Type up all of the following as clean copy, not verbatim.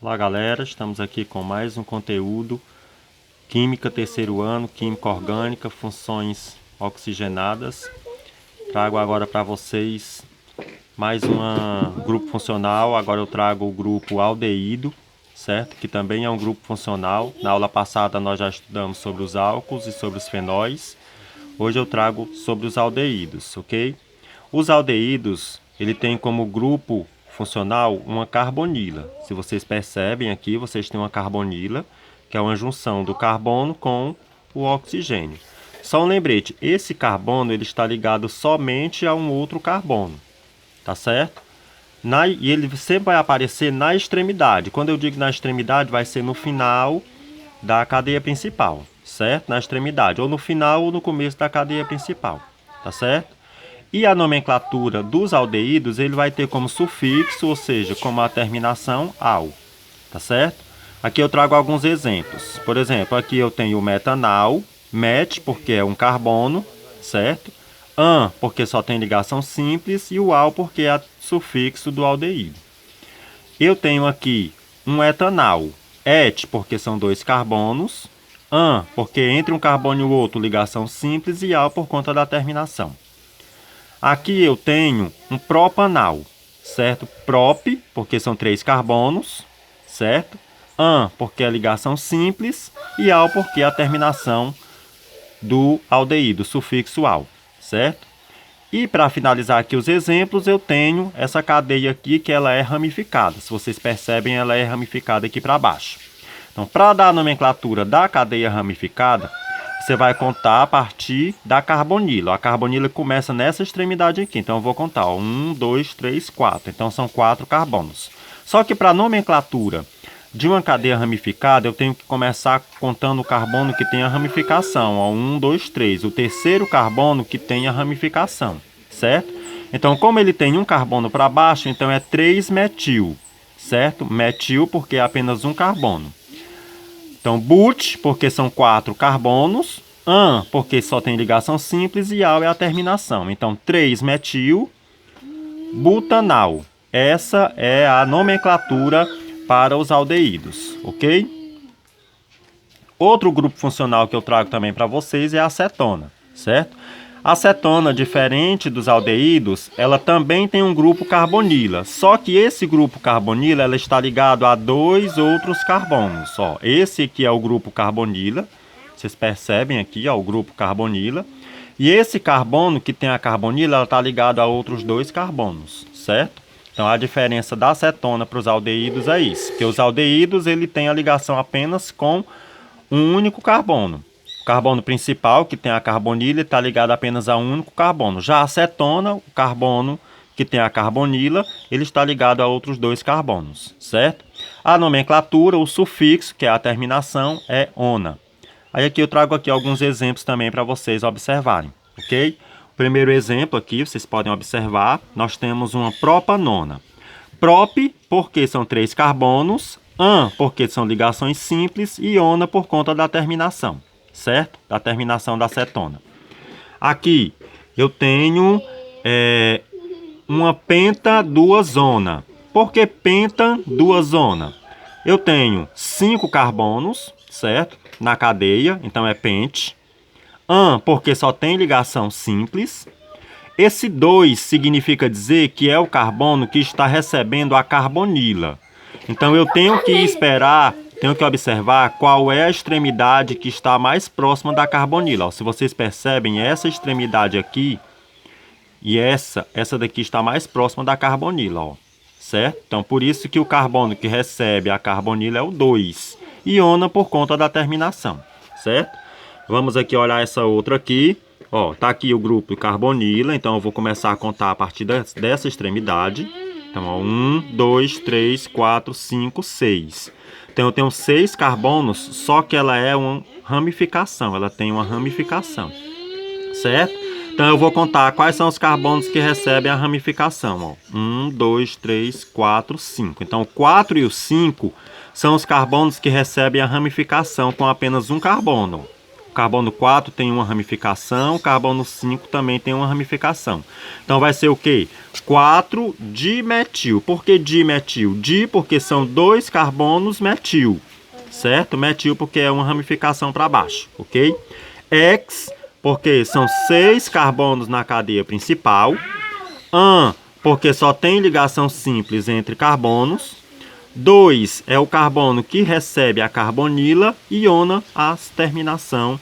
Olá galera, estamos aqui com mais um conteúdo Química terceiro ano, Química Orgânica, Funções Oxigenadas. Trago agora para vocês mais um grupo funcional. Agora eu trago o grupo aldeído, certo? Que também é um grupo funcional. Na aula passada nós já estudamos sobre os álcools e sobre os fenóis. Hoje eu trago sobre os aldeídos, ok? Os aldeídos, ele tem como grupo funcional uma carbonila. Se vocês percebem aqui, vocês têm uma carbonila, que é uma junção do carbono com o oxigênio. Só um lembrete, esse carbono ele está ligado somente a um outro carbono, tá certo? E ele sempre vai aparecer na extremidade. Quando eu digo na extremidade, vai ser no final da cadeia principal, certo? Na extremidade, ou no final ou no começo da cadeia principal, tá certo? E a nomenclatura dos aldeídos, ele vai ter como sufixo, ou seja, como a terminação al, tá certo? Aqui eu trago alguns exemplos. Por exemplo, aqui eu tenho o metanal, met porque é um carbono, certo? An porque só tem ligação simples e o al porque é sufixo do aldeído. Eu tenho aqui um etanal, et porque são dois carbonos, an porque entre um carbono e o outro ligação simples e al por conta da terminação. Aqui eu tenho um propanal, certo? Prop, porque são três carbonos, certo? An, porque é a ligação simples, e al, porque é a terminação do aldeído, sufixo al, certo? E para finalizar aqui os exemplos, eu tenho essa cadeia aqui que ela é ramificada. Se vocês percebem, ela é ramificada aqui para baixo. Então, para dar a nomenclatura da cadeia ramificada, você vai contar a partir da carbonila. A carbonila começa nessa extremidade aqui. Então, eu vou contar. 1, 2, 3, 4. Então, são 4 carbonos. Só que para a nomenclatura de uma cadeia ramificada, eu tenho que começar contando o carbono que tem a ramificação. 1, 2, 3. O terceiro carbono que tem a ramificação, certo? Então, como ele tem um carbono para baixo, então é 3-metil, certo? Metil porque é apenas um carbono. Então, but, porque são 4 carbonos, an, porque só tem ligação simples, e al é a terminação. Então, 3-metil butanal. Essa é a nomenclatura para os aldeídos, ok? Outro grupo funcional que eu trago também para vocês é a acetona, certo? A acetona, diferente dos aldeídos, ela também tem um grupo carbonila. Só que esse grupo carbonila ela está ligado a 2 outros carbonos. Ó, esse aqui é o grupo carbonila. Vocês percebem aqui, ó, o grupo carbonila. E esse carbono que tem a carbonila está ligado a outros 2 carbonos, certo? Então a diferença da acetona para os aldeídos é isso. Que os aldeídos ele tem a ligação apenas com um único carbono. O carbono principal, que tem a carbonila, está ligado apenas a um único carbono. Já a acetona, o carbono que tem a carbonila, ele está ligado a outros 2 carbonos, certo? A nomenclatura, o sufixo, que é a terminação, é ona. Aí aqui eu trago aqui alguns exemplos também para vocês observarem, ok? O primeiro exemplo aqui, vocês podem observar, nós temos uma propanona. Prop, porque são 3 carbonos, an, porque são ligações simples, e ona por conta da terminação, certo? Da terminação da acetona. Aqui eu tenho uma pentaduazona. Por que pentaduazona? Eu tenho 5 carbonos, certo? Na cadeia, então é pente. An, porque só tem ligação simples. Esse 2 significa dizer que é o carbono que está recebendo a carbonila. Então eu tenho que esperar, tenho que observar qual é a extremidade que está mais próxima da carbonila. Ó, se vocês percebem, essa extremidade aqui e essa daqui está mais próxima da carbonila, ó, certo? Então por isso que o carbono que recebe a carbonila é o 2. Iona por conta da terminação, certo? Vamos aqui olhar essa outra aqui. Ó, tá aqui o grupo carbonila, então eu vou começar a contar a partir dessa extremidade. Então, ó, 1, 2, 3, 4, 5, 6. Então, eu tenho 6 carbonos, só que ela é uma ramificação, ela tem uma ramificação, certo? Então, eu vou contar quais são os carbonos que recebem a ramificação. Ó. 1, 2, 3, 4, 5. Então, o 4 e o 5 são os carbonos que recebem a ramificação com apenas um carbono. carbono 4 tem uma ramificação, carbono 5 também tem uma ramificação. Então vai ser o quê? 4-dimetil. Por que dimetil? Di porque são 2 carbonos metil, certo? Metil porque é uma ramificação para baixo, ok? Hex porque são 6 carbonos na cadeia principal. An porque só tem ligação simples entre carbonos. 2 é o carbono que recebe a carbonila, iona a terminação,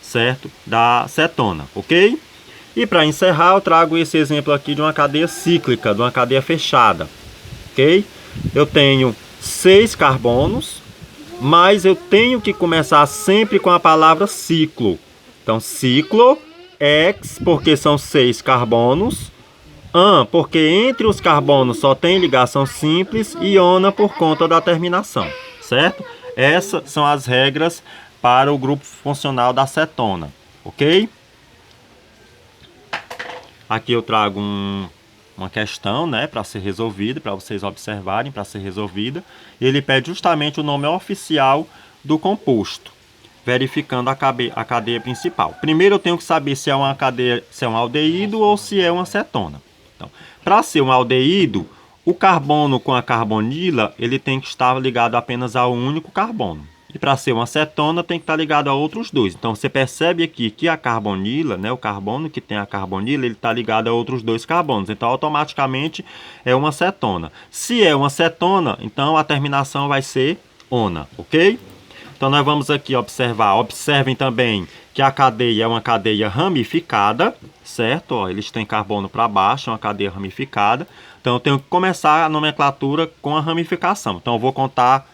certo, da cetona, ok? E para encerrar, eu trago esse exemplo aqui de uma cadeia cíclica, de uma cadeia fechada, ok? Eu tenho 6 carbonos, mas eu tenho que começar sempre com a palavra ciclo. Então, ciclo, hex, porque são 6 carbonos, an, porque entre os carbonos só tem ligação simples, e iona por conta da terminação, certo? Essas são as regras para o grupo funcional da cetona, ok? Aqui eu trago uma questão, né, para ser resolvida, para vocês observarem, para ser resolvida. Ele pede justamente o nome oficial do composto, verificando a cadeia principal. Primeiro eu tenho que saber se é uma cadeia, se é um aldeído ou se é uma cetona. Então, para ser um aldeído, o carbono com a carbonila, ele tem que estar ligado apenas a um único carbono. E para ser uma cetona, tem que estar ligado a outros 2. Então, você percebe aqui que a carbonila, né, o carbono que tem a carbonila, ele está ligado a outros 2 carbonos. Então, automaticamente é uma cetona. Se é uma cetona, então a terminação vai ser ona, ok? Então, nós vamos aqui observar. Observem também que a cadeia é uma cadeia ramificada, certo? Ó, eles têm carbono para baixo, é uma cadeia ramificada. Então, eu tenho que começar a nomenclatura com a ramificação. Então, eu vou contar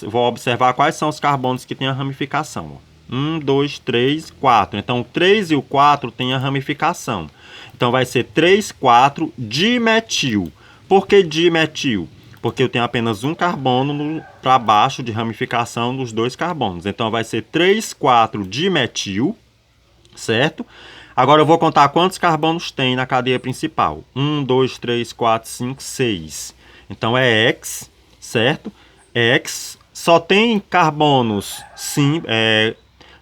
vou observar quais são os carbonos que têm a ramificação. 1, 2, 3, 4. Então, o 3 e o 4 têm a ramificação. Então, vai ser 3, 4, dimetil. Por que dimetil? Porque eu tenho apenas um carbono para baixo de ramificação dos 2 carbonos. Então, vai ser 3, 4, dimetil, certo? Agora, eu vou contar quantos carbonos tem na cadeia principal. 1, 2, 3, 4, 5, 6. Então, é hex, certo? Hex só tem carbonos,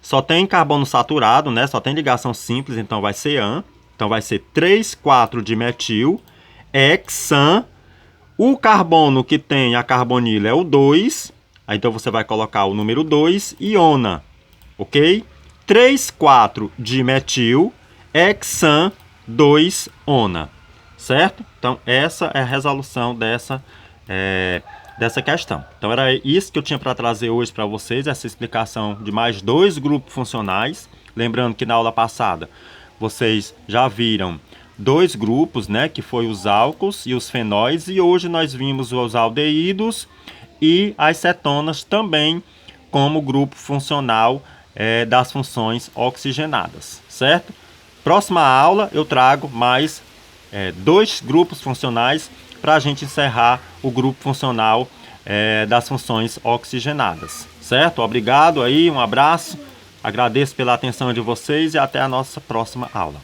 só tem carbono saturado, né? Só tem ligação simples, então vai ser an. Então, vai ser 3, 4 dimetil, hexan. O carbono que tem a carbonila é o 2. Aí, então, você vai colocar o número 2, iona, ok? 3, 4 dimetil, hexan, 2, ona, certo? Então, essa é a resolução dessa questão. Então, era isso que eu tinha para trazer hoje para vocês, essa explicação de mais 2 grupos funcionais. Lembrando que na aula passada, vocês já viram 2 grupos, né, que foi os álcools e os fenóis, e hoje nós vimos os aldeídos e as cetonas também como grupo funcional das funções oxigenadas, certo? Próxima aula eu trago mais 2 grupos funcionais para a gente encerrar o grupo funcional das funções oxigenadas, certo? Obrigado aí, um abraço, agradeço pela atenção de vocês e até a nossa próxima aula.